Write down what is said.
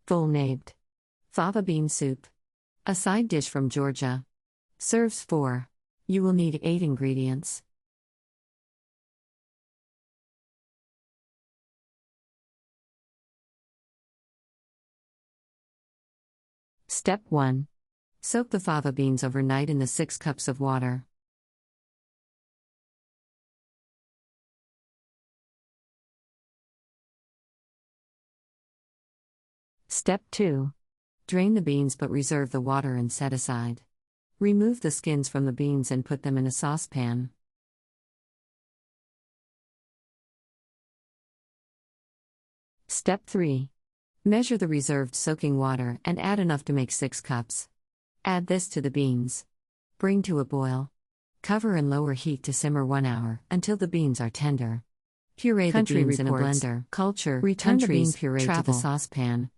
Full Nabed. Fava bean soup. A side dish from Georgia. Serves 4. You will need 8 ingredients. Step 1. Soak the fava beans overnight in the 6 cups of water. Step 2. Drain the beans but reserve the water and set aside. Remove the skins from the beans and put them in a saucepan. Step 3. Measure the reserved soaking water and add enough to make 6 cups. Add this to the beans. Bring to a boil. Cover and lower heat to simmer 1 hour until the beans are tender. Puree the beans in a blender. Culture. Return the bean puree to the saucepan.